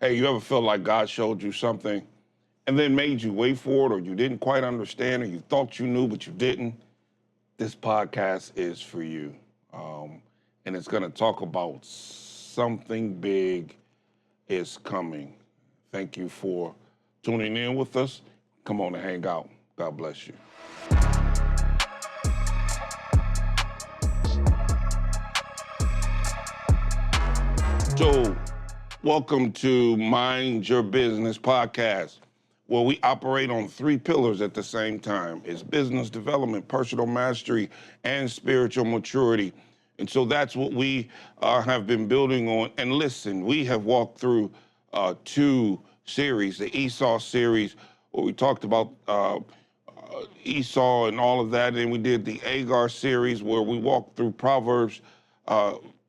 Hey, you ever felt like God showed you something and then made you wait for it, or you didn't quite understand, or you thought you knew, but you didn't? This podcast is for you. And it's going to talk about something big is coming. Thank you for tuning in with us. Come on and hang out. God bless you. So, welcome to Mind Your Business podcast, where we operate on three pillars at the same time. It's business development, personal mastery, and spiritual maturity. And so that's what we have been building on. And listen, we have walked through two series, the Esau series, where we talked about Esau and all of that. And we did the Agar series, where we walked through Proverbs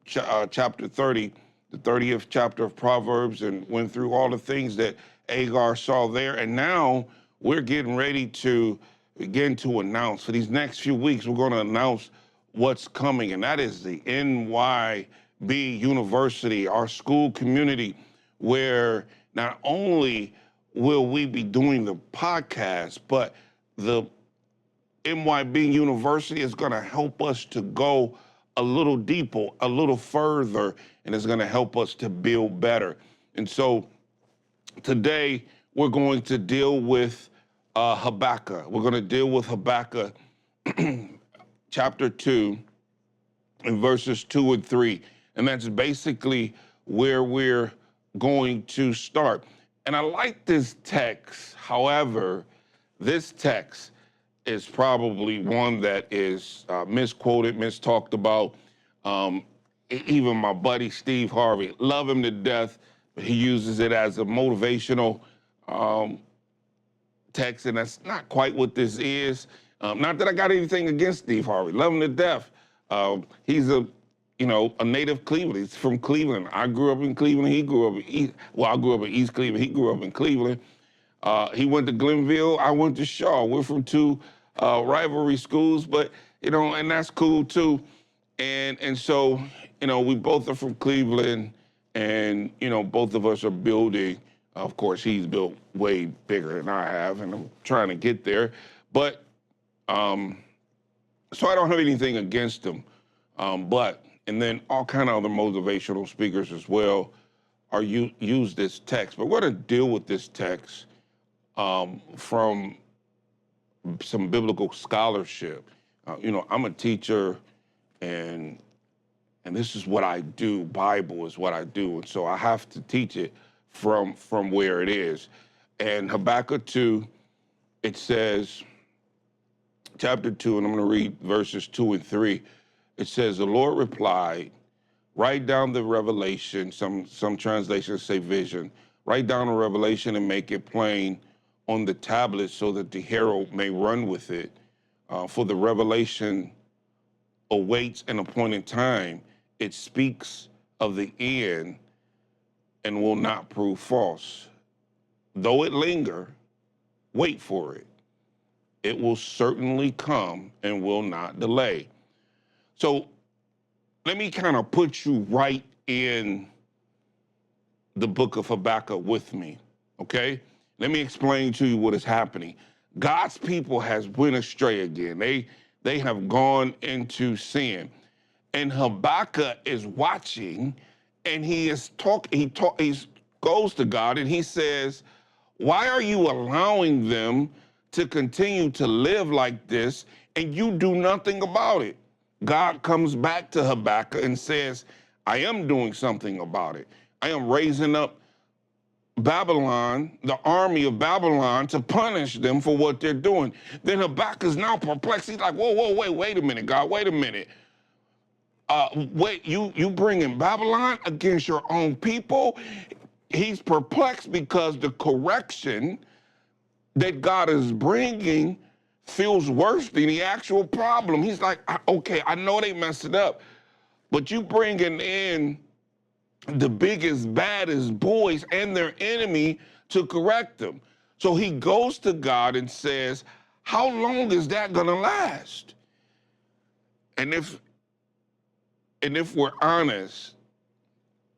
chapter 30, the 30th chapter of Proverbs, and went through all the things that Agar saw there. And now we're getting ready to begin to announce. For these next few weeks, we're going to announce what's coming, and that is the NYB University, our school community, where not only will we be doing the podcast, but the NYB University is going to help us to go a little deeper, a little further, and it's going to help us to build better. And so today we're going to deal with Habakkuk. We're going to deal with Habakkuk chapter 2 and verses 2 and 3. And that's basically where we're going to start. And I like this text. However, this text is probably one that is misquoted, mistalked about. Even my buddy Steve Harvey, love him to death, but he uses it as a motivational text, and that's not quite what this is. Not that I got anything against Steve Harvey, love him to death. He's a native Cleveland. He's from Cleveland. I grew up in Cleveland. He grew up I grew up in East Cleveland. He grew up in Cleveland. He went to Glenville. I went to Shaw. We're from two rivalry schools, but and that's cool too. And so we both are from Cleveland, and both of us are building. Of course, he's built way bigger than I have, and I'm trying to get there. But so I don't have anything against him. And then all kind of other motivational speakers as well are use this text. But we're going to deal with this text from some biblical scholarship. I'm a teacher, and this is what I do. Bible is what I do, and so I have to teach it from where it is. And Habakkuk 2, it says, chapter 2, and I'm going to read verses 2 and 3. It says, the Lord replied, write down the revelation. Some translations say vision. Write down a revelation and make it plain on the tablet so that the herald may run with it. For the revelation awaits an appointed time. It speaks of the end and will not prove false. Though it linger, wait for it. It will certainly come and will not delay. So let me kind of put you right in the book of Habakkuk with me, okay? Let me explain to you what is happening. God's people has went astray again. They have gone into sin. And Habakkuk is watching, and he goes to God and he says, why are you allowing them to continue to live like this and you do nothing about it? God comes back to Habakkuk and says, I am doing something about it. I am raising up Babylon, the army of Babylon, to punish them for what they're doing. Then Habakkuk is now perplexed. He's like, whoa, wait a minute, God, wait a minute. You bringing Babylon against your own people? He's perplexed because the correction that God is bringing feels worse than the actual problem. He's like, okay, I know they messed it up, but you bringing in the biggest, baddest boys and their enemy to correct them. So he goes to God and says, how long is that gonna last? And if we're honest,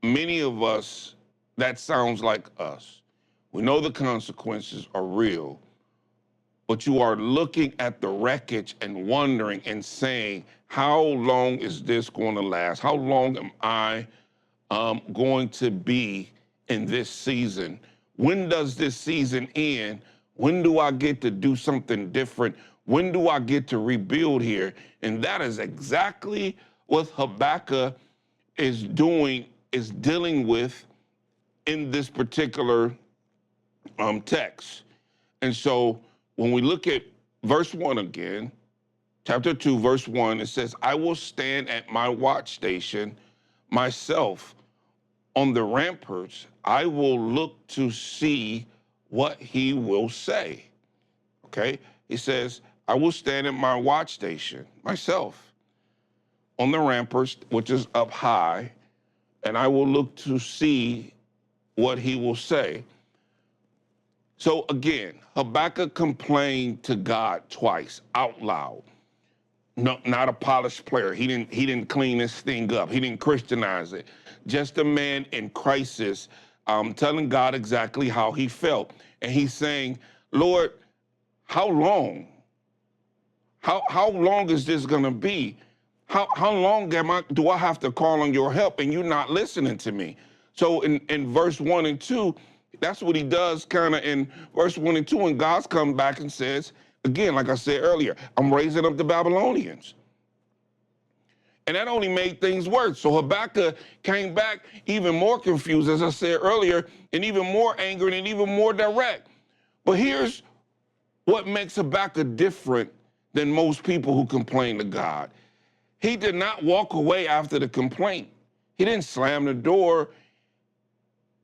many of us that sounds like us. We know the consequences are real, but you are looking at the wreckage and wondering and saying, how long is this going to last? How long am I going to be in this season? When does this season end? When do I get to do something different? When do I get to rebuild here? And that is exactly what Habakkuk is doing, is dealing with in this particular text. And so when we look at verse 1 again, chapter 2, verse 1, it says, I will stand at my watch station myself on the ramparts. I will look to see what he will say. Okay? He says, I will stand at my watch station myself on the ramparts, which is up high, and I will look to see what he will say. So again, Habakkuk complained to God twice out loud. No, not a polished player. He didn't clean this thing up. He didn't Christianize it. Just a man in crisis, telling God exactly how he felt. And he's saying, Lord, how long? How long is this gonna be? How long do I have to call on your help and you're not listening to me? So in verse 1 and 2, that's what he does kind of in verse 1 and 2, and God comes back and says, again, like I said earlier, I'm raising up the Babylonians. And that only made things worse. So Habakkuk came back even more confused, as I said earlier, and even more angry and even more direct. But here's what makes Habakkuk different than most people who complain to God. He did not walk away after the complaint. He didn't slam the door.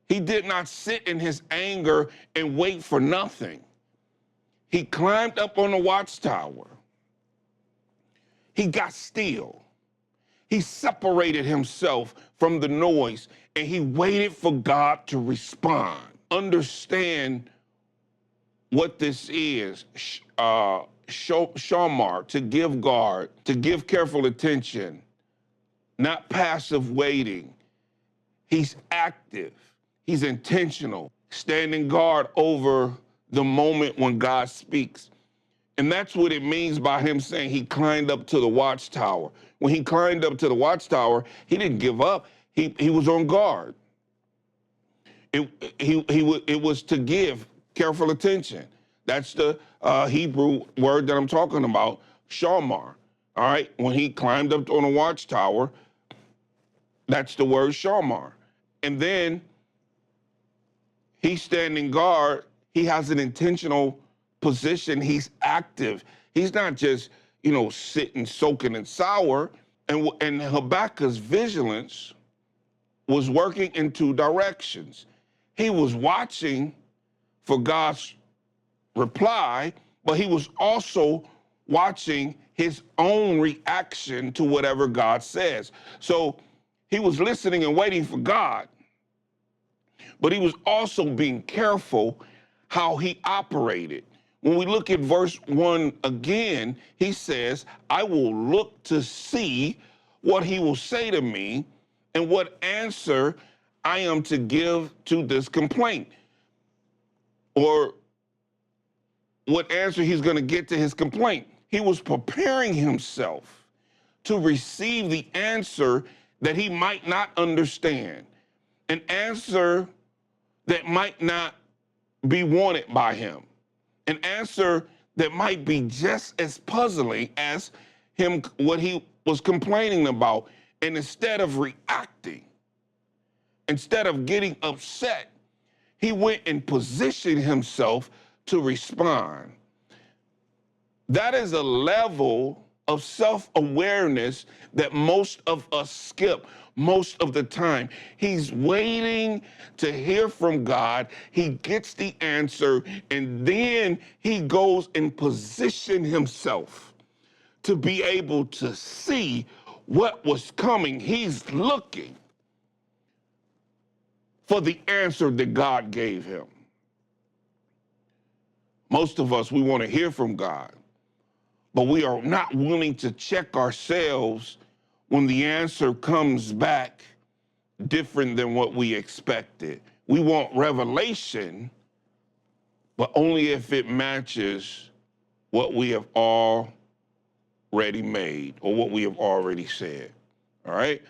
He did not sit in his anger and wait for nothing. He climbed up on the watchtower. He got still. He separated himself from the noise and he waited for God to respond. Understand what this is. Shamar, to give guard, to give careful attention, not passive waiting. He's active. He's intentional, standing guard over the moment when God speaks. And that's what it means by him saying he climbed up to the watchtower. When he climbed up to the watchtower, he didn't give up. He was on guard. It was to give careful attention. That's the Hebrew word that I'm talking about, shamar. All right, when he climbed up on the watchtower, that's the word shamar. And then he's standing guard. He has an intentional position. He's active. He's not just, sitting, soaking, and sour. And Habakkuk's vigilance was working in two directions. He was watching for God's reply, but he was also watching his own reaction to whatever God says. So he was listening and waiting for God, but he was also being careful how he operated. When we look at verse 1 again, he says, I will look to see what he will say to me and what answer I am to give to this complaint, or what answer he's going to get to his complaint. He was preparing himself to receive the answer that he might not understand, an answer that might not be wanted by him, an answer that might be just as puzzling as him, what he was complaining about. And instead of reacting, instead of getting upset, he went and positioned himself to respond. That is a level of self-awareness that most of us skip most of the time. He's waiting to hear from God. He gets the answer, and then he goes and position himself to be able to see what was coming. He's looking for the answer that God gave him. Most of us, we want to hear from God, but we are not willing to check ourselves when the answer comes back different than what we expected. We want revelation, but only if it matches what we have already made or what we have already said. All right?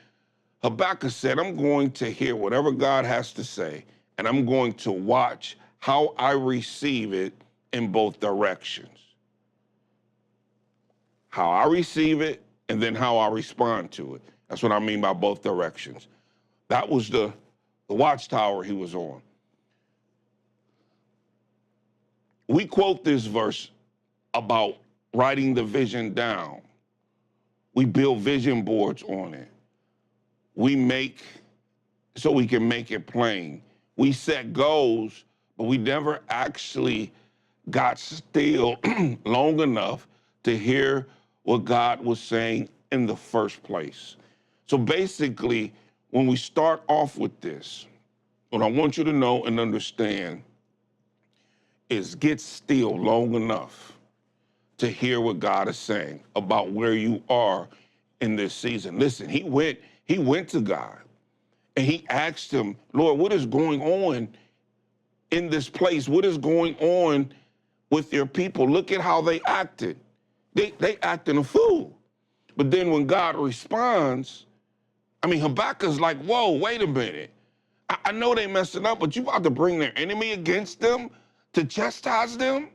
Habakkuk said, I'm going to hear whatever God has to say, and I'm going to watch how I receive it in both directions. How I receive it, and then how I respond to it. That's what I mean by both directions. That was the watchtower he was on. We quote this verse about writing the vision down. We build vision boards on it. We make so we can make it plain. We set goals, but we never actually got still long enough to hear what God was saying in the first place. So basically, when we start off with this, what I want you to know and understand is get still long enough to hear what God is saying about where you are in this season. Listen, he went to God and he asked him, Lord, what is going on in this place? What is going on with your people? Look at how they acted. They acting a fool. But then when God responds, I mean, Habakkuk's like, whoa, wait a minute. I know they messing up, but you about to bring their enemy against them to chastise them?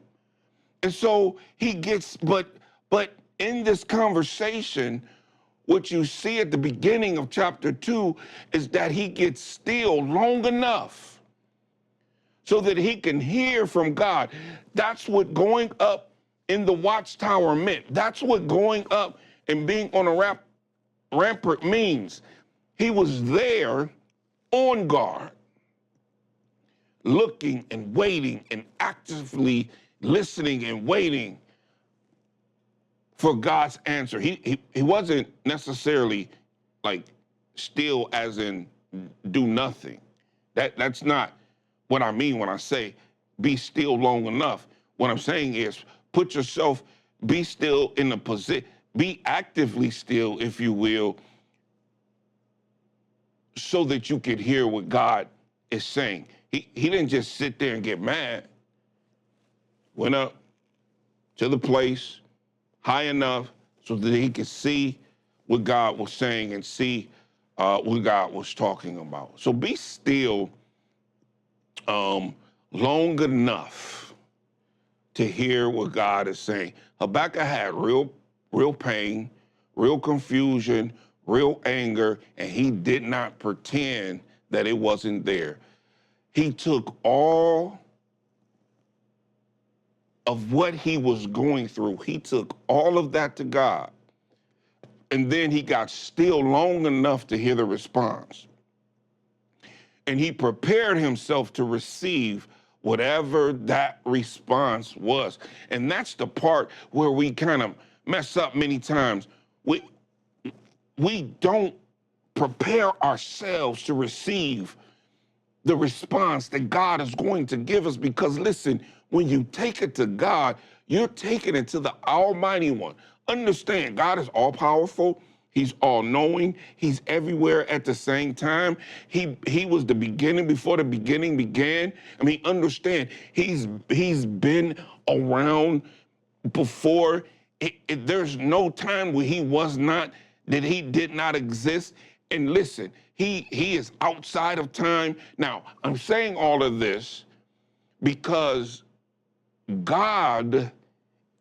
And so he gets, but in this conversation, what you see at the beginning of chapter 2 is that he gets still long enough so that he can hear from God. That's what going up in the watchtower meant. That's what going up and being on a rampart means. He was there on guard, looking and waiting and actively listening and waiting for God's answer. He wasn't necessarily like still as in do nothing. That's not what I mean when I say be still long enough. What I'm saying is put yourself, be still in the position, be actively still, if you will, so that you could hear what God is saying. He didn't just sit there and get mad. Went up to the place high enough so that he could see what God was saying and see what God was talking about. So be still long enough to hear what God is saying. Habakkuk had real pain, real confusion, real anger, and he did not pretend that it wasn't there. He took all of what he was going through, he took all of that to God. And then he got still long enough to hear the response. And he prepared himself to receive whatever that response was. And that's the part where we kind of mess up many times. We don't prepare ourselves to receive the response that God is going to give us, because listen, when you take it to God, you're taking it to the Almighty One. Understand, God is all powerful. He's all knowing. He's everywhere at the same time. He was the beginning before the beginning began. I mean, understand, he's been around before. There's no time where he was not, that he did not exist. And listen, he is outside of time. Now, I'm saying all of this because God,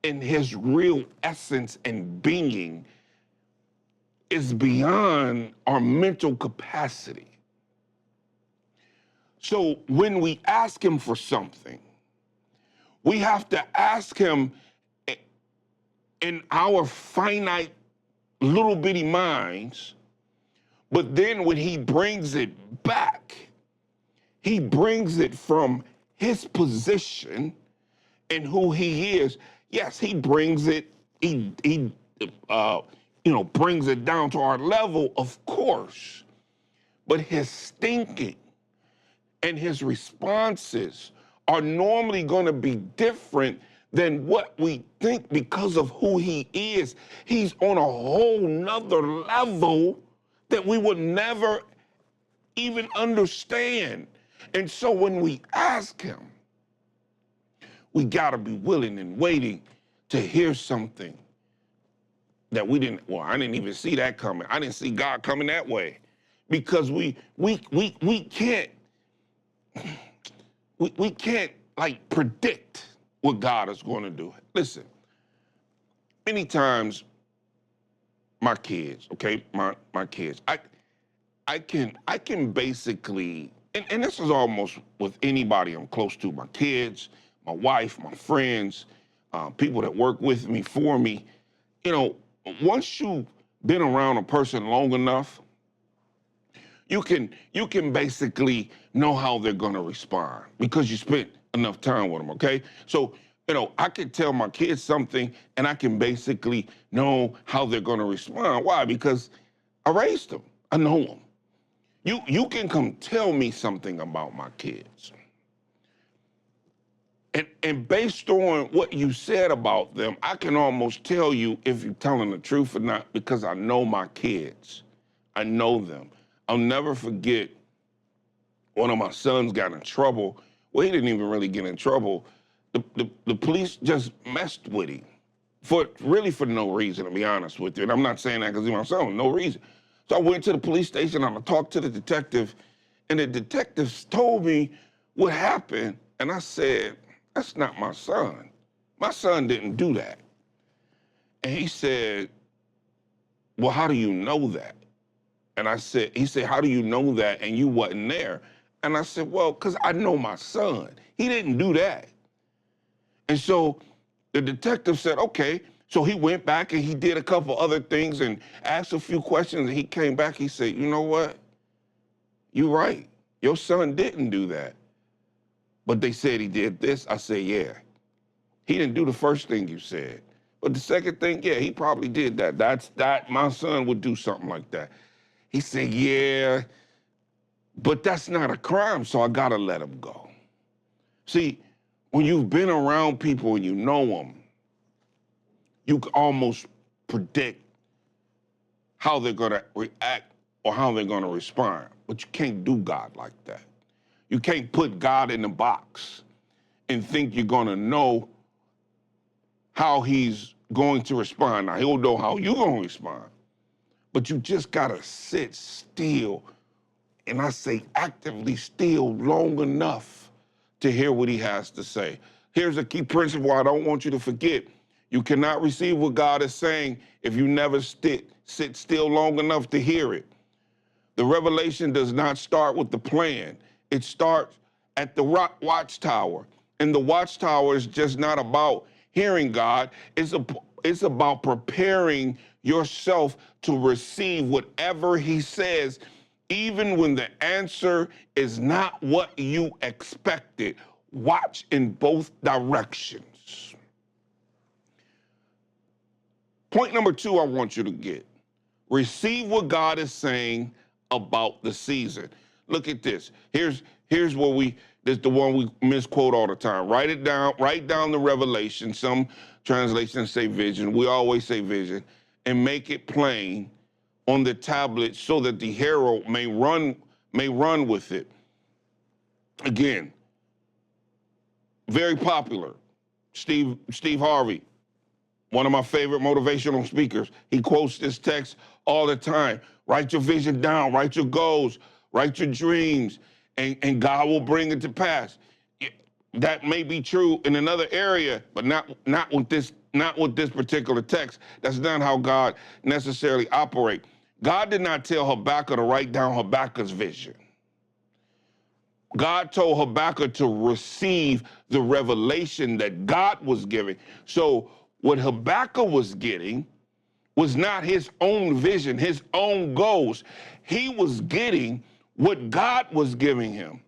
in his real essence and being, is beyond our mental capacity. So when we ask him for something, we have to ask him in our finite little bitty minds. But then when he brings it back, he brings it from his position and who he is. Yes, he brings it, brings it down to our level, of course. But his thinking and his responses are normally going to be different than what we think because of who he is. He's on a whole nother level that we would never even understand. And so when we ask him, we got to be willing and waiting to hear something that I didn't even see that coming. I didn't see God coming that way. Because we can't we can't like predict what God is going to do. Listen, many times my kids, okay, my kids, I can basically, and this is almost with anybody I'm close to, my kids, my wife, my friends, people that work with me, for me. You know, once you've been around a person long enough, you can basically know how they're gonna respond because you spent enough time with them, okay? So, I can tell my kids something and I can basically know how they're gonna respond. Why? Because I raised them. I know them. You can come tell me something about my kids. And based on what you said about them, I can almost tell you if you're telling the truth or not because I know my kids. I know them. I'll never forget one of my sons got in trouble. Well, he didn't even really get in trouble. The police just messed with him for no reason, to be honest with you. And I'm not saying that because he's my son, no reason. So I went to the police station, and I talked to the detective, and the detectives told me what happened. And I said, that's not my son. My son didn't do that. And he said, well, how do you know that? And he said, how do you know that and you wasn't there? And I said, well, because I know my son. He didn't do that. And so the detective said, okay. So he went back and he did a couple other things and asked a few questions. And he came back, he said, you know what? You're right. Your son didn't do that. But they said he did this. I said, yeah. He didn't do the first thing you said. But the second thing, yeah, he probably did that. My son would do something like that. He said, yeah, but that's not a crime, so I gotta let him go. See, when you've been around people and you know them, you can almost predict how they're gonna react or how they're gonna respond. But you can't do God like that. You can't put God in a box and think you're gonna know how he's going to respond. Now, he'll know how you're gonna respond, but you just gotta sit still, and I say actively still, long enough to hear what he has to say. Here's a key principle I don't want you to forget. You cannot receive what God is saying if you never sit still long enough to hear it. The revelation does not start with the plan. It starts at the watchtower. And the watchtower is just not about hearing God. It's about preparing yourself to receive whatever he says, even when the answer is not what you expected. Watch in both directions. Point number 2 I want you to get. Receive what God is saying about the season. Look at this. Here's where this is the one we misquote all the time. Write it down, write down the revelation. Some translations say vision. We always say vision. And make it plain on the tablet so that the hero may run with it. Again, very popular. Steve Harvey, one of my favorite motivational speakers. He quotes this text all the time. Write your vision down, write your goals, write your dreams, and God will bring it to pass. That may be true in another area, but not with this particular text. That's not how God necessarily operates. God did not tell Habakkuk to write down Habakkuk's vision. God told Habakkuk to receive the revelation that God was giving. So what Habakkuk was getting was not his own vision, his own goals. He was getting what God was giving him.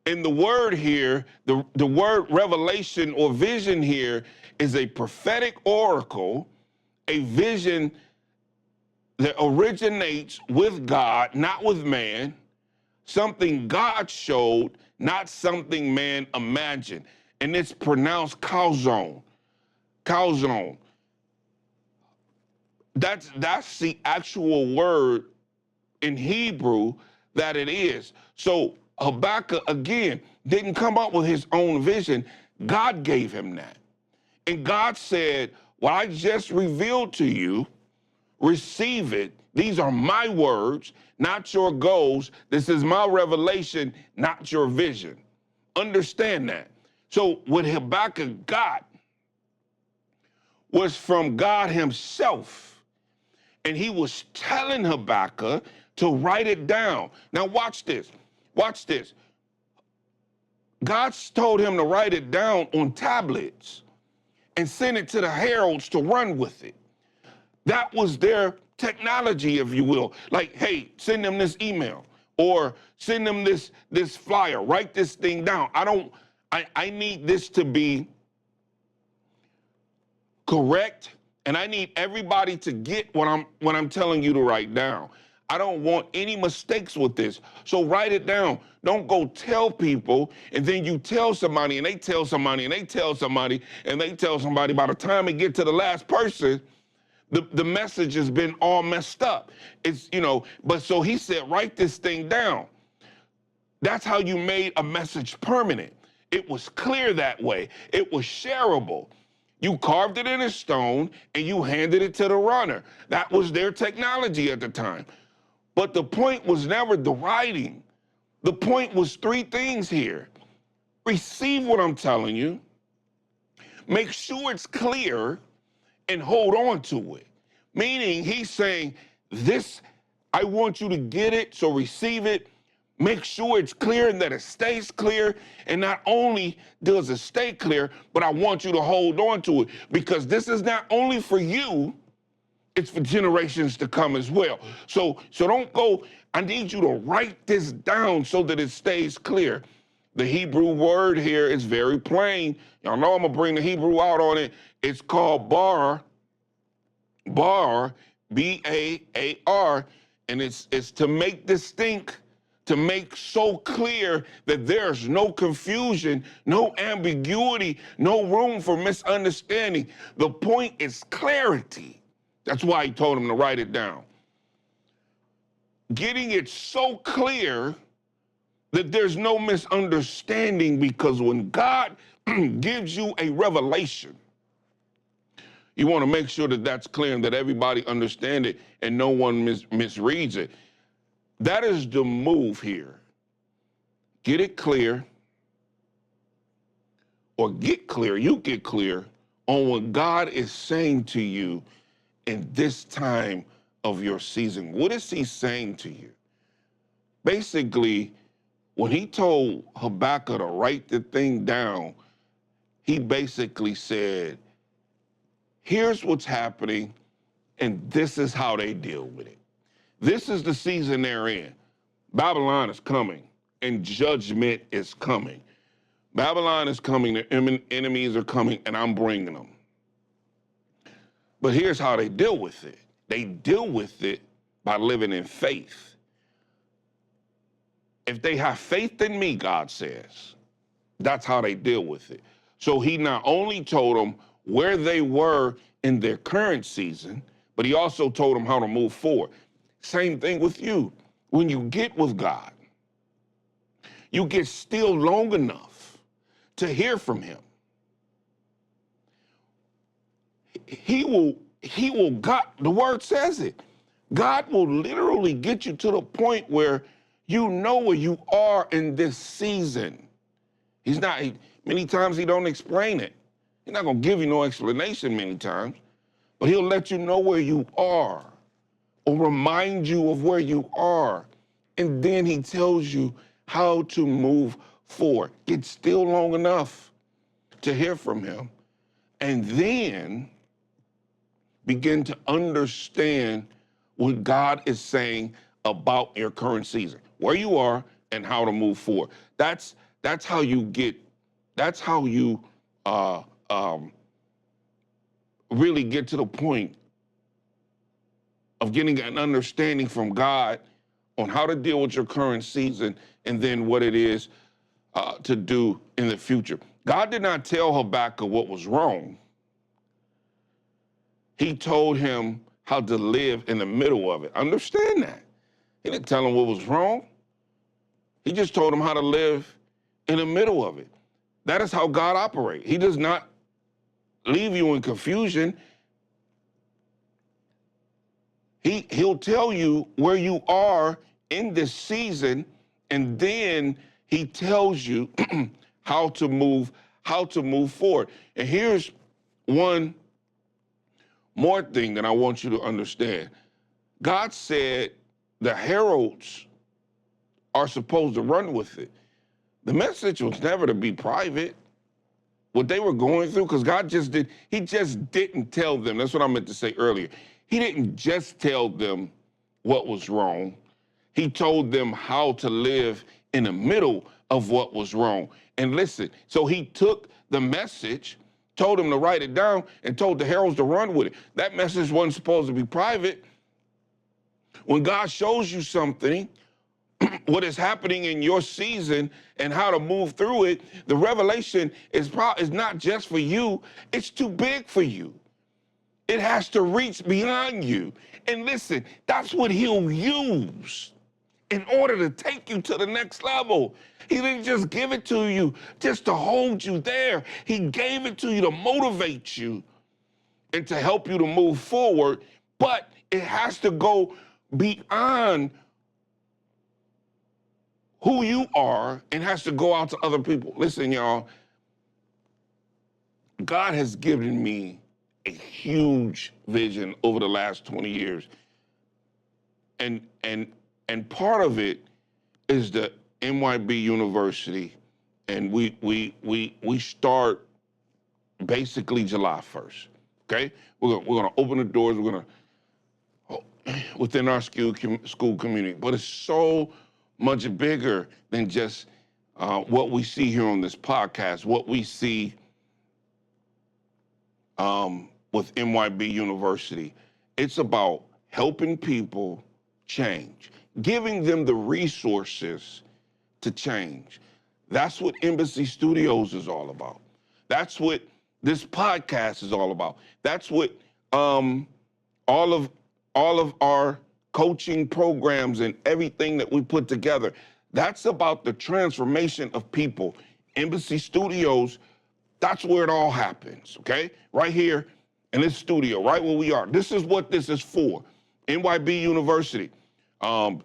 And the word here, the word revelation or vision here is a prophetic oracle, a vision that originates with God, not with man, something God showed, not something man imagined. And it's pronounced calzone. Calzone. That's the actual word in Hebrew that it is. So Habakkuk, again, didn't come up with his own vision. God gave him that. And God said, what I just revealed to you, receive it. These are my words, not your goals. This is my revelation, not your vision. Understand that. So what Habakkuk got was from God himself. And he was telling Habakkuk to write it down. Now watch this. Watch this. God told him to write it down on tablets and send it to the heralds to run with it. That was their technology, if you will. Like, hey, send them this email or send them this flyer. Write this thing down. I need this to be correct, and I need everybody to get what I'm telling you to write down. I don't want any mistakes with this. So write it down. Don't go tell people, and then you tell somebody, and they tell somebody, and they tell somebody, and they tell somebody. By the time it get to the last person, the message has been all messed up. It's, but so he said, write this thing down. That's how you made a message permanent. It was clear that way. It was shareable. You carved it in a stone and you handed it to the runner. That was their technology at the time. But the point was never the writing. The point was three things here. Receive what I'm telling you. Make sure it's clear and hold on to it. Meaning he's saying, this, I want you to get it, so receive it. Make sure it's clear and that it stays clear. And not only does it stay clear, but I want you to hold on to it, because this is not only for you, it's for generations to come as well. So don't go, I need you to write this down so that it stays clear. The Hebrew word here is very plain. Y'all know I'm gonna bring the Hebrew out on it. It's called bar, B-A-A-R, and it's to make distinct, to make so clear that there's no confusion, no ambiguity, no room for misunderstanding. The point is clarity. That's why he told him to write it down. Getting it so clear that there's no misunderstanding, because when God gives you a revelation, you want to make sure that that's clear and that everybody understands it and no one misreads it. That is the move here. Get it clear, or get clear, you get clear on what God is saying to you in this time of your season. What is he saying to you? Basically, when he told Habakkuk to write the thing down, he basically said, here's what's happening, and this is how they deal with it. This is the season they're in. Babylon is coming, and judgment is coming. Babylon is coming, the enemies are coming, and I'm bringing them. But here's how they deal with it. They deal with it by living in faith. If they have faith in me, God says, that's how they deal with it. So he not only told them where they were in their current season, but he also told them how to move forward. Same thing with you. When you get with God, you get still long enough to hear from him. He will, God, the word says it. God will literally get you to the point where you know where you are in this season. Many times he don't explain it. He's not gonna give you no explanation many times, but he'll let you know where you are or remind you of where you are. And then he tells you how to move forward. Get still long enough to hear from him, and then begin to understand what God is saying about your current season, where you are and how to move forward. That's how you really get to the point of getting an understanding from God on how to deal with your current season, and then what it is to do in the future. God did not tell Habakkuk what was wrong. He told him how to live in the middle of it. Understand that. He didn't tell him what was wrong. He just told them how to live in the middle of it. That is how God operates. He does not leave you in confusion. He'll tell you where you are in this season, and then he tells you how to move forward. And here's one more thing that I want you to understand. God said the heralds are supposed to run with it. The message was never to be private. What they were going through, because he just didn't tell them. That's what I meant to say earlier. He didn't just tell them what was wrong. He told them how to live in the middle of what was wrong. And listen, so he took the message, told them to write it down, and told the heralds to run with it. That message wasn't supposed to be private. When God shows you something, what is happening in your season and how to move through it, the revelation is not just for you, it's too big for you. It has to reach beyond you. And listen, that's what he'll use in order to take you to the next level. He didn't just give it to you just to hold you there. He gave it to you to motivate you and to help you to move forward, but it has to go beyond who you are and has to go out to other people. Listen, y'all, God has given me a huge vision over the last 20 years. And part of it is the NYB University, and we start basically July 1st. Okay? We're gonna open the doors, we're gonna within our school community, but it's so much bigger than just what we see here on this podcast, what we see with NYB University. It's about helping people change, giving them the resources to change. That's what Embassy Studios is all about. That's what this podcast is all about. That's what all of our coaching programs and everything that we put together, that's about the transformation of people. Embassy Studios, that's where it all happens, okay? Right here in this studio, right where we are. This is what this is for. NYB University, all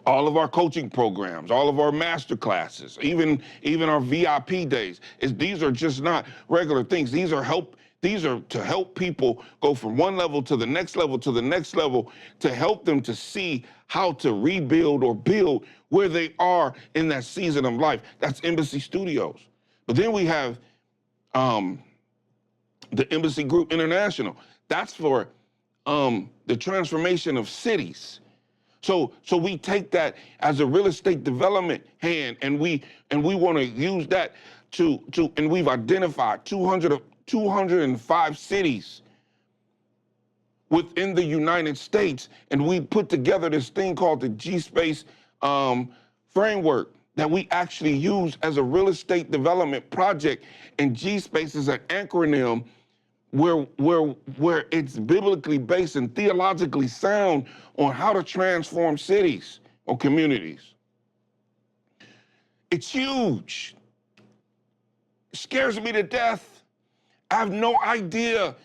of our coaching programs, all of our master classes, even our VIP days. These are just not regular things. These are to help people go from one level to the next level to the next level, to help them to see how to rebuild or build where they are in that season of life. That's Embassy Studios. But then we have the Embassy Group International. That's for the transformation of cities. So we take that as a real estate development hand, and we want to use that and we've identified 205 cities within the United States, and we put together this thing called the G-Space framework that we actually use as a real estate development project. And G-Space is an acronym where it's biblically based and theologically sound on how to transform cities or communities. It's huge. It scares me to death. I have no idea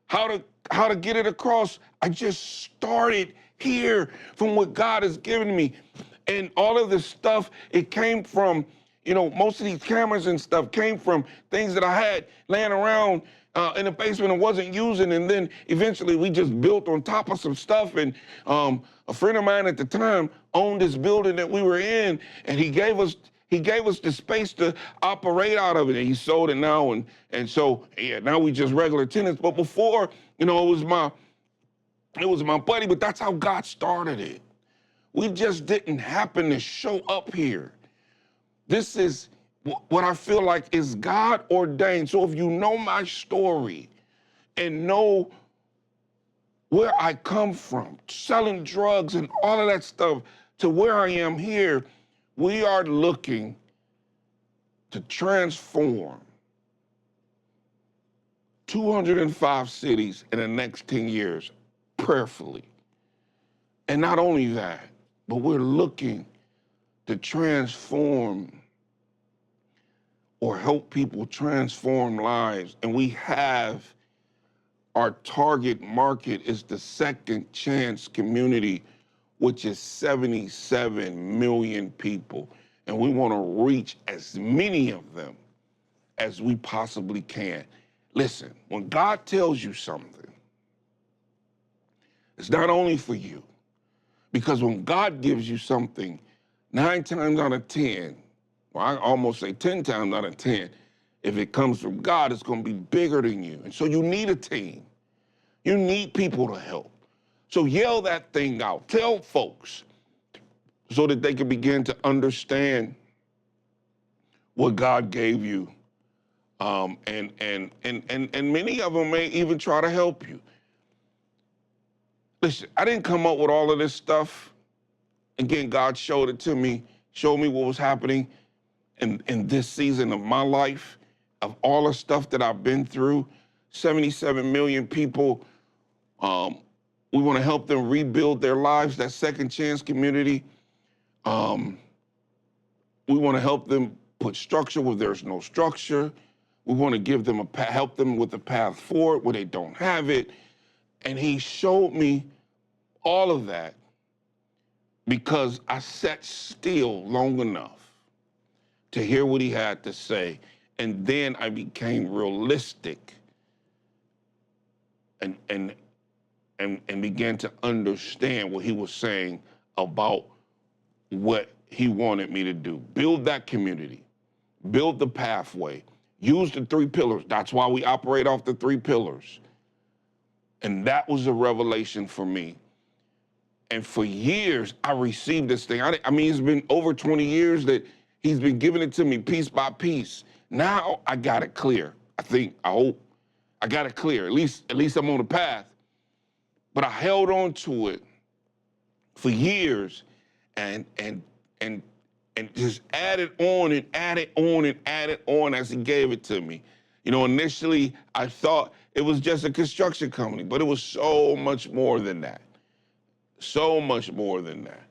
how to get it across. I just started here from what God has given me. And all of this stuff, it came from, most of these cameras and stuff came from things that I had laying around in the basement and wasn't using. And then eventually we just built on top of some stuff. And a friend of mine at the time owned this building that we were in, and he gave us the space to operate out of it. And he sold it now. And so, yeah, now we just regular tenants. But before, it was my buddy, but that's how God started it. We just didn't happen to show up here. This is what I feel like is God ordained. So if you know my story and know where I come from, selling drugs and all of that stuff, to where I am here, we are looking to transform 205 cities in the next 10 years, prayerfully. And not only that, but we're looking to transform or help people transform lives. And we have our target market is the second chance community, which is 77 million people. And we want to reach as many of them as we possibly can. Listen, when God tells you something, it's not only for you, because when God gives you something, 9 times out of 10, well, I almost say 10 times out of 10, if it comes from God, it's going to be bigger than you. And so you need a team. You need people to help. So yell that thing out. Tell folks so that they can begin to understand what God gave you. And many of them may even try to help you. Listen, I didn't come up with all of this stuff. Again, God showed it to me, showed me what was happening in this season of my life, of all the stuff that I've been through. 77 million people. We want to help them rebuild their lives, that second chance community. We want to help them put structure where there's no structure. We want to give them help them with a path forward where they don't have it. And he showed me all of that because I sat still long enough to hear what he had to say. And then I became realistic and began to understand what he was saying about what he wanted me to do. Build that community, build the pathway, use the 3 pillars. That's why we operate off the 3 pillars. And that was a revelation for me. And for years, I received this thing. I mean, it's been over 20 years that he's been giving it to me piece by piece. Now I got it clear. I hope I got it clear. At least I'm on the path. But I held on to it for years and just added on and added on and added on as he gave it to me. You know, initially I thought it was just a construction company, but it was so much more than that. So much more than that.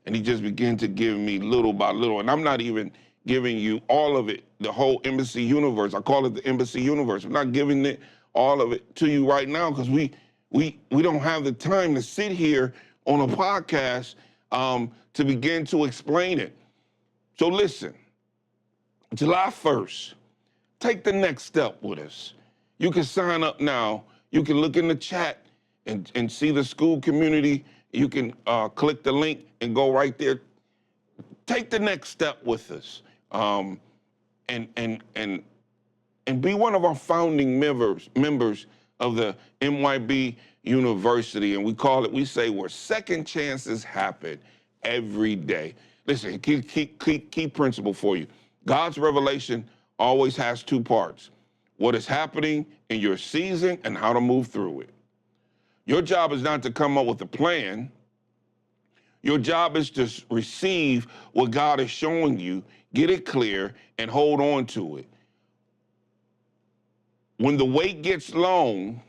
And he just began to give me little by little. And I'm not even giving you all of it, the whole embassy universe. I call it the embassy universe. I'm not giving it all of it to you right now because we don't have the time to sit here on a podcast to begin to explain it. So listen, July 1st, take the next step with us. You can sign up now. You can look in the chat and see the school community. You can click the link and go right there. Take the next step with us, and be one of our founding members of the MYB University. And we say where second chances happen every day. Listen, key principle for you. God's revelation always has 2 parts: what is happening in your season and how to move through it. Your job is not to come up with a plan. Your job is to receive what God is showing you, get it clear, and hold on to it. When the wait gets long,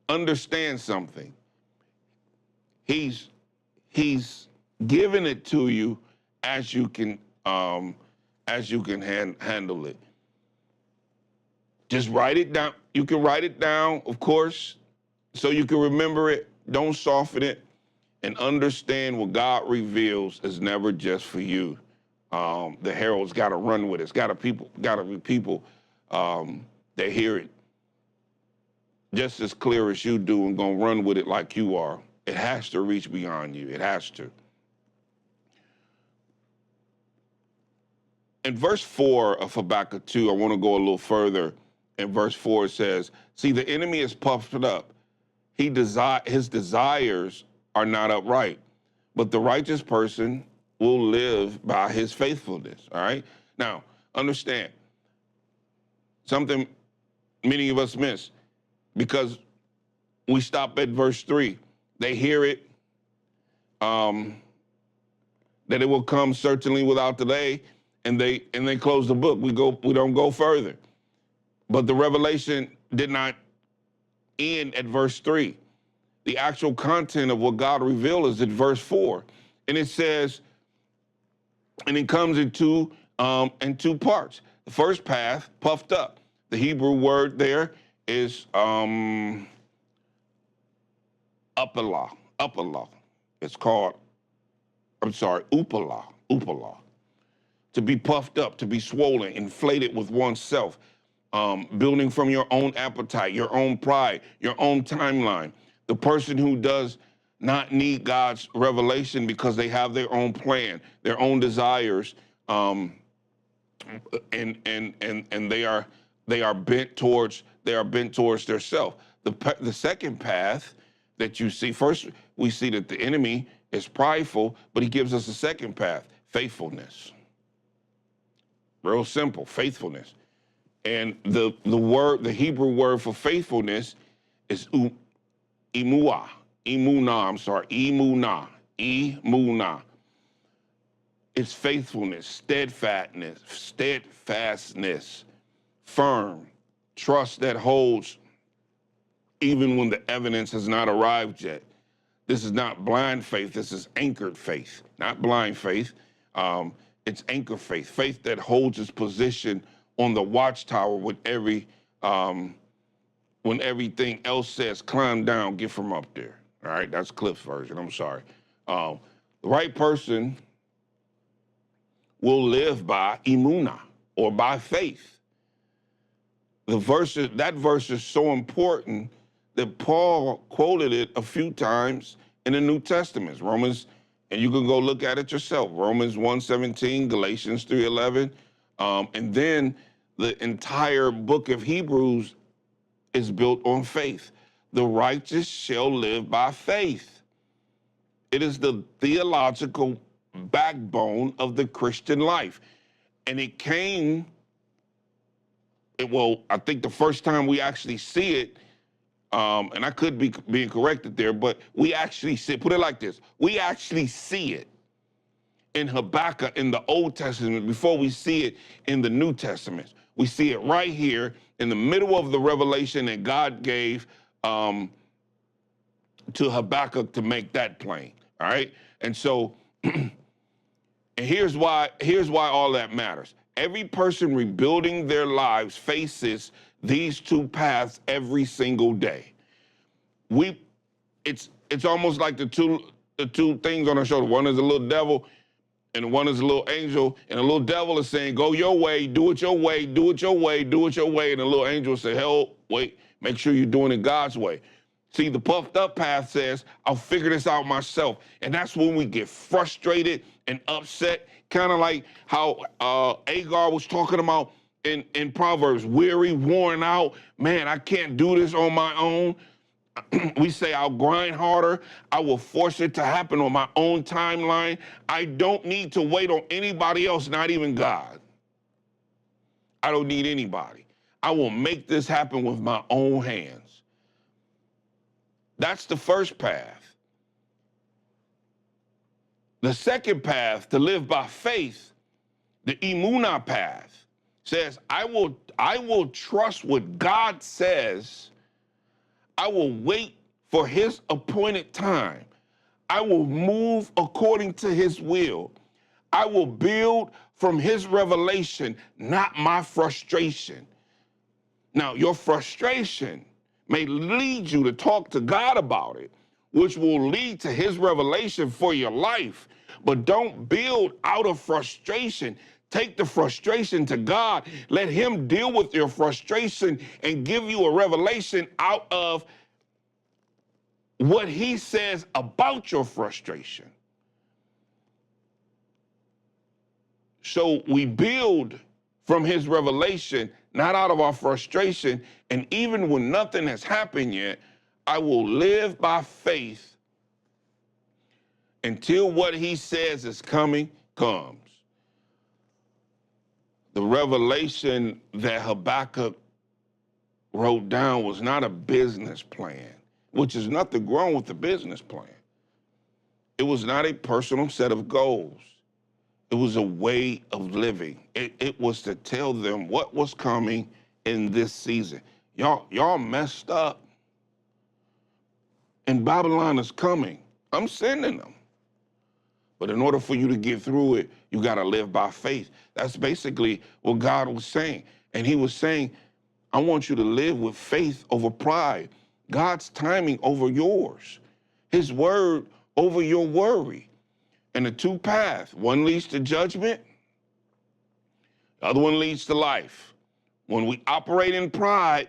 understand something. He's giving it to you as you can handle it. Just write it down. You can write it down, of course, so you can remember it. Don't soften it, and understand what God reveals is never just for you. The herald's got to run with it. It's got to be people that hear it just as clear as you do and gonna run with it like you are. It has to reach beyond you. It has to. In verse 4 of Habakkuk 2, I want to go a little further. In verse 4, it says, see, the enemy is puffed up. His desires are not upright, but the righteous person will live by his faithfulness, all right? Now, understand, something many of us miss, because we stop at verse 3. They hear it, that it will come certainly without delay, and they close the book. We don't go further. But the revelation did not end at verse 3. The actual content of what God revealed is at verse 4. And it says, And it comes in two parts. The first path, puffed up. The Hebrew word there is upala, upala. It's called, I'm sorry, upala, upala. To be puffed up, to be swollen, inflated with oneself, building from your own appetite, your own pride, your own timeline. The person who does not need God's revelation because they have their own plan, their own desires, and they are bent towards their self. The second path that you see, first we see that the enemy is prideful, but he gives us a second path, faithfulness. Real simple, faithfulness. And the Hebrew word for faithfulness is imua, imuna. It's faithfulness, steadfastness, firm, trust that holds even when the evidence has not arrived yet. This is not blind faith. This is anchored faith, not blind faith. It's anchor faith, faith that holds its position on the watchtower when everything else says, climb down, get from up there. All right, that's Cliff's version. I'm sorry. The right person will live by imuna, or by faith. That verse is so important that Paul quoted it a few times in the New Testament. Romans, and you can go look at it yourself. Romans 1:17, Galatians 3:11, and then the entire book of Hebrews is built on faith. The righteous shall live by faith. It is the theological backbone of the Christian life. And it came, well, I think the first time we actually see it, and I could be being corrected there, but we actually see, put it like this, we actually see it in Habakkuk in the Old Testament before we see it in the New Testament. We see it right here in the middle of the revelation that God gave to Habakkuk to make that plain, all right? And so, and here's why all that matters. Every person rebuilding their lives faces these two paths every single day. It's almost like the two things on our shoulder. One is a little devil, and one is a little angel. And the little devil is saying, "Go your way, do it your way, do it your way, do it your way." And the little angel says, "Hell, wait, make sure you're doing it God's way." See, the puffed up path says, "I'll figure this out myself." And that's when we get frustrated and upset, kind of like how Agar was talking about in Proverbs, weary, worn out. Man, I can't do this on my own. We say, "I'll grind harder. I will force it to happen on my own timeline. I don't need to wait on anybody else, not even God. I don't need anybody. I will make this happen with my own hands." That's the first path. The second path, to live by faith, the imuna path, says, I will trust what God says. I will wait for his appointed time. I will move according to his will. I will build from his revelation, not my frustration. Now, your frustration may lead you to talk to God about it, which will lead to his revelation for your life. But don't build out of frustration. Take the frustration to God. Let him deal with your frustration and give you a revelation out of what he says about your frustration. So we build from his revelation, not out of our frustration. And even when nothing has happened yet, I will live by faith until what he says is coming comes. The revelation that Habakkuk wrote down was not a business plan, which is nothing wrong with the business plan. It was not a personal set of goals. It was a way of living. It was to tell them what was coming in this season. Y'all messed up, and Babylon is coming. I'm sending them. But in order for you to get through it, you got to live by faith. That's basically what God was saying. And he was saying, I want you to live with faith over pride, God's timing over yours, his word over your worry. And the two paths, one leads to judgment, the other one leads to life. When we operate in pride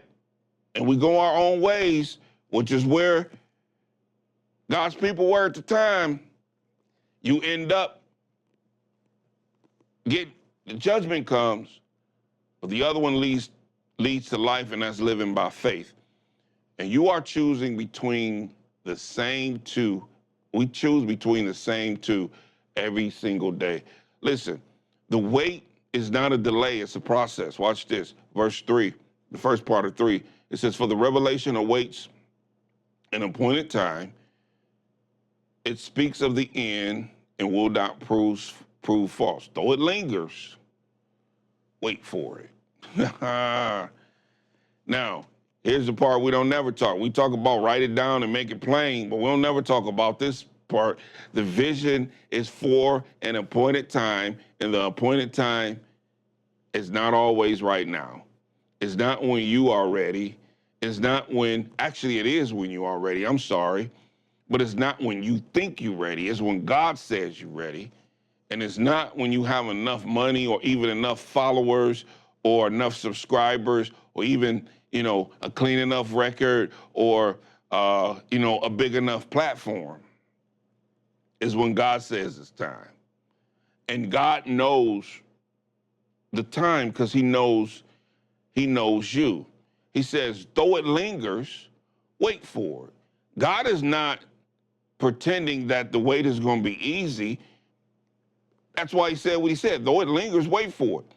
and we go our own ways, which is where God's people were at the time, you end up the judgment comes, but the other one leads to life, and that's living by faith. And you are choosing between the same two. We choose between the same two every single day. Listen, the wait is not a delay, it's a process. Watch this, verse 3, the first part of 3. It says, for the revelation awaits an appointed time. It speaks of the end and will not prove false. Though it lingers, wait for it. Now, here's the part we don't never talk. We talk about write it down and make it plain, but we don't never talk about this part. The vision is for an appointed time, and the appointed time is not always right now. It's not when you are ready. It's not when, actually it is when you are ready, I'm sorry, but it's not when you think you're ready. It's when God says you're ready. And it's not when you have enough money or even enough followers or enough subscribers or even, a clean enough record or, a big enough platform. Is when God says it's time. And God knows the time because he knows you. He says, though it lingers, wait for it. God is not pretending that the wait is going to be easy. That's why he said what he said. Though it lingers, wait for it.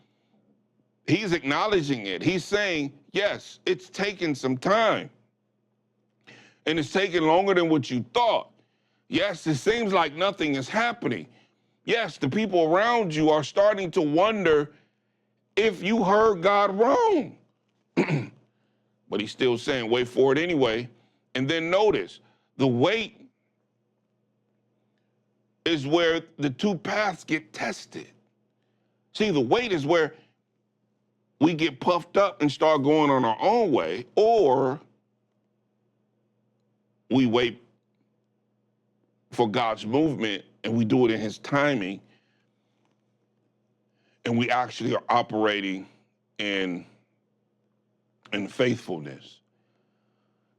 He's acknowledging it. He's saying, yes, it's taking some time. And it's taking longer than what you thought. Yes, it seems like nothing is happening. Yes, the people around you are starting to wonder if you heard God wrong. But he's still saying, wait for it anyway. And then notice, the wait is where the two paths get tested. See, the wait is where we get puffed up and start going on our own way, or we wait for God's movement and we do it in his timing, and we actually are operating in faithfulness.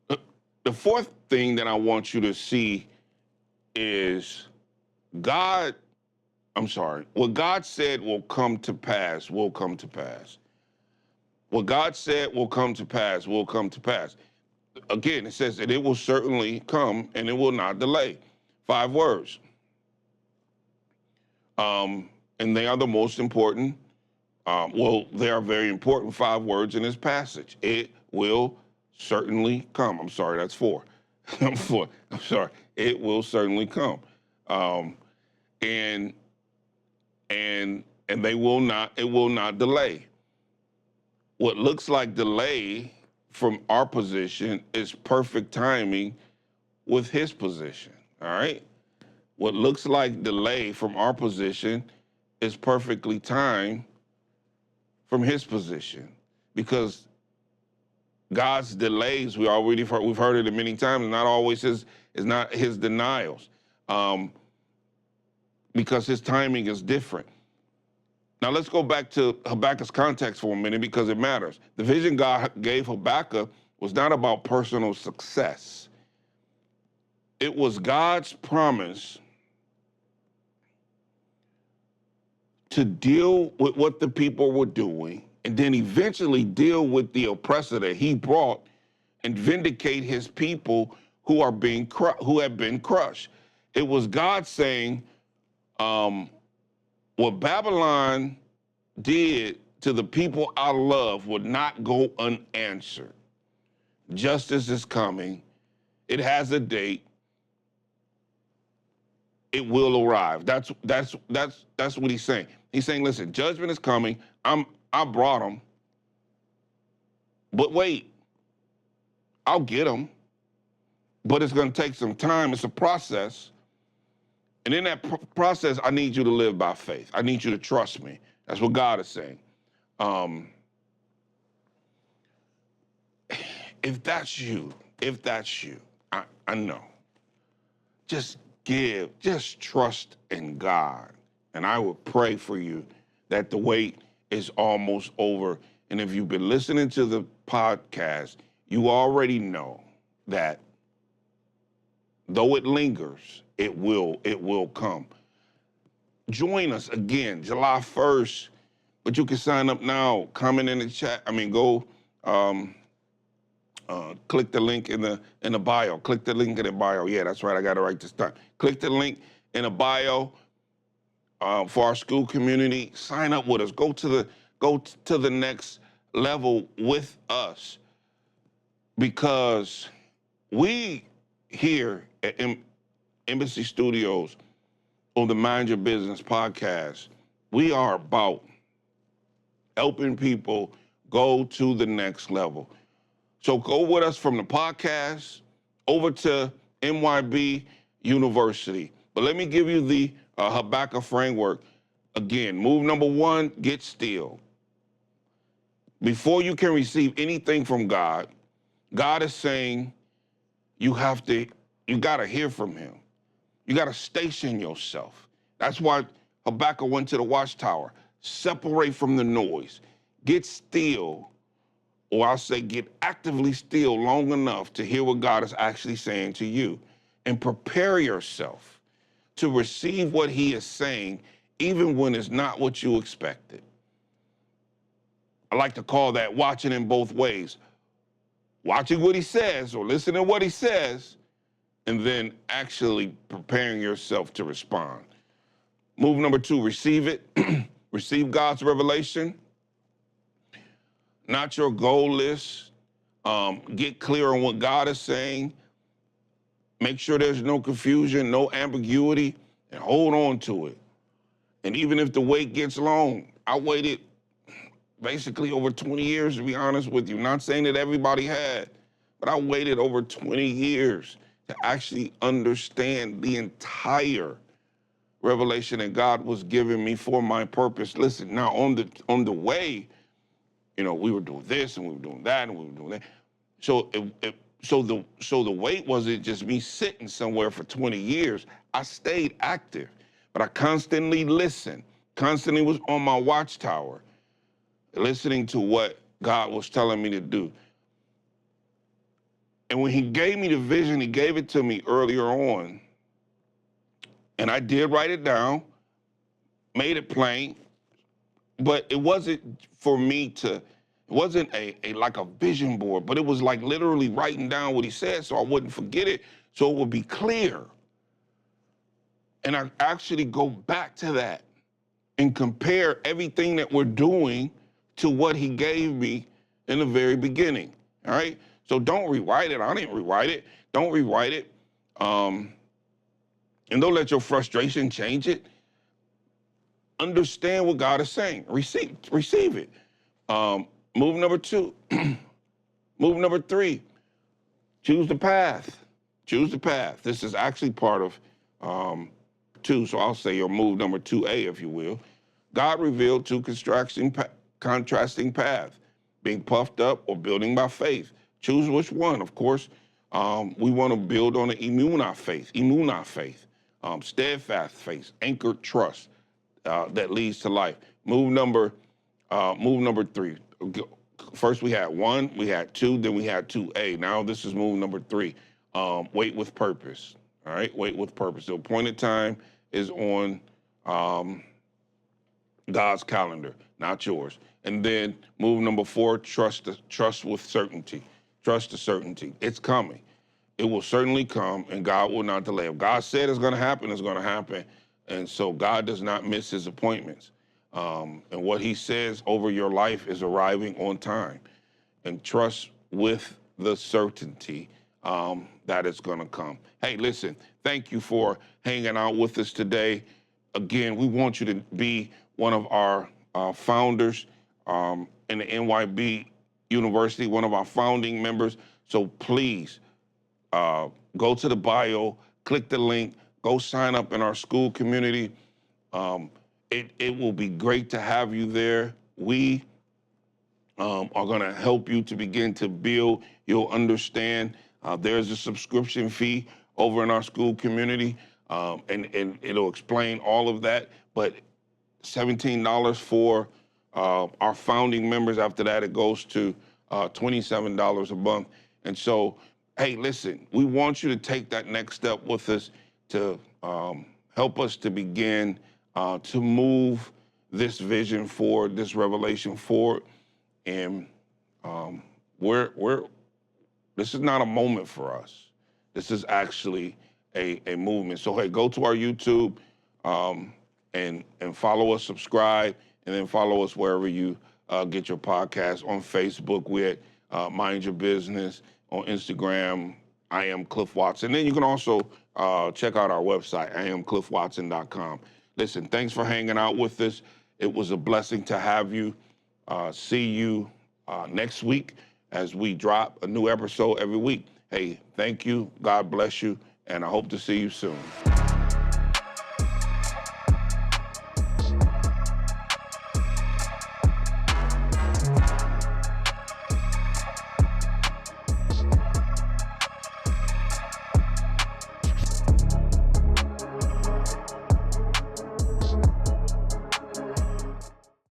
The fourth thing that I want you to see is what God said will come to pass, will come to pass. What God said will come to pass, will come to pass. Again, it says that it will certainly come and it will not delay. 5 words. And they are the most important. They are very important 5 words in this passage. It will certainly come. I'm sorry, that's 4. I'm sorry. It will certainly come. And it will not delay. What looks like delay from our position is perfect timing with his position, all right? What looks like delay from our position is perfectly timed from his position, because God's delays, we've heard it many times, not always is not his denials, because his timing is different. Now let's go back to Habakkuk's context for a minute because it matters. The vision God gave Habakkuk was not about personal success. It was God's promise to deal with what the people were doing and then eventually deal with the oppressor that he brought and vindicate his people who have been crushed. It was God saying, what Babylon did to the people I love would not go unanswered. Justice is coming. It has a date. It will arrive. That's what he's saying. He's saying, listen, judgment is coming. I brought them. But wait, I'll get them. But it's going to take some time. It's a process. And in that process, I need you to live by faith. I need you to trust me. That's what God is saying. Um, if that's you, I know. Just just trust in God. And I would pray for you that the wait is almost over. And if you've been listening to the podcast, you already know that though it lingers, it will come. Join us again, July 1st, but you can sign up now. Comment in the chat. I mean, go um, click the link in the bio. Click the link in the bio. Yeah, that's right. I got it right this time. Click the link in the bio for our school community. Sign up with us. Go to the next level with us, because we here at Embassy Studios on the Mind Your Business podcast, we are about helping people go to the next level. So go with us from the podcast over to MYB University. But let me give you the Habakkuk framework. Again, move number one, get still. Before you can receive anything from God, God is saying you got to hear from him. You got to station yourself. That's why Habakkuk went to the watchtower. Separate from the noise. Get still, or I'll say get actively still long enough to hear what God is actually saying to you. And prepare yourself to receive what he is saying, even when it's not what you expected. I like to call that watching in both ways. Watching what he says or listening to what he says, and then actually preparing yourself to respond. Move number two, receive it. Receive God's revelation, not your goal list. Get clear on what God is saying. Make sure there's no confusion, no ambiguity, and hold on to it. And even if the wait gets long, I waited basically over 20 years, to be honest with you. Not saying that everybody had, but I waited over 20 years to actually understand the entire revelation that God was giving me for my purpose. Listen, now on the way, we were doing this and we were doing that and we were doing that. So the wait wasn't just me sitting somewhere for 20 years. I stayed active, but I constantly listened, constantly was on my watchtower, listening to what God was telling me to do. And when he gave me the vision, he gave it to me earlier on. And I did write it down, made it plain, but it wasn't for me to, it wasn't a like a vision board, but it was like literally writing down what he said so I wouldn't forget it, so it would be clear. And I actually go back to that and compare everything that we're doing to what he gave me in the very beginning, all right? So don't rewrite it. I didn't rewrite it. Don't rewrite it. And don't let your frustration change it. Understand what God is saying. Receive it. Move number two. Move number three. Choose the path. Choose the path. This is actually part of two, so I'll say your move number 2A, if you will. God revealed two contrasting paths, being puffed up or building by faith. Choose which one. Of course, we want to build on the immunah faith, steadfast faith, anchored trust that leads to life. Move number three. First we had one, we had two, then we had 2A. Now this is move number three. Wait with purpose. All right, wait with purpose. The appointed time is on God's calendar, not yours. And then move number four, trust with certainty. Trust the certainty. It's coming. It will certainly come, and God will not delay. If God said it's going to happen, it's going to happen. And so God does not miss his appointments. And what he says over your life is arriving on time. And trust with the certainty that it's going to come. Hey, listen, thank you for hanging out with us today. Again, we want you to be one of our founders in the NYB University, one of our founding members. So please go to the bio, click the link, Go sign up in our school community. Um, it will be great to have you there. We are going to help you to begin to build. You'll understand there's a subscription fee over in our school community, and it'll explain all of that. But $17 for our founding members. After that, it goes to $27 a month. And so, hey, listen, we want you to take that next step with us to help us to begin to move this vision forward, this revelation forward. And we're this is not a moment for us. This is actually a movement. So hey, go to our YouTube and follow us, subscribe, and then follow us wherever you get your podcast. On Facebook, we're at Mind Your Business. On Instagram, I am Cliff Watson. Then you can also check out our website, iamcliffwatson.com. Listen, thanks for hanging out with us. It was a blessing to have you. See you next week as we drop a new episode every week. Hey, thank you. God bless you. And I hope to see you soon.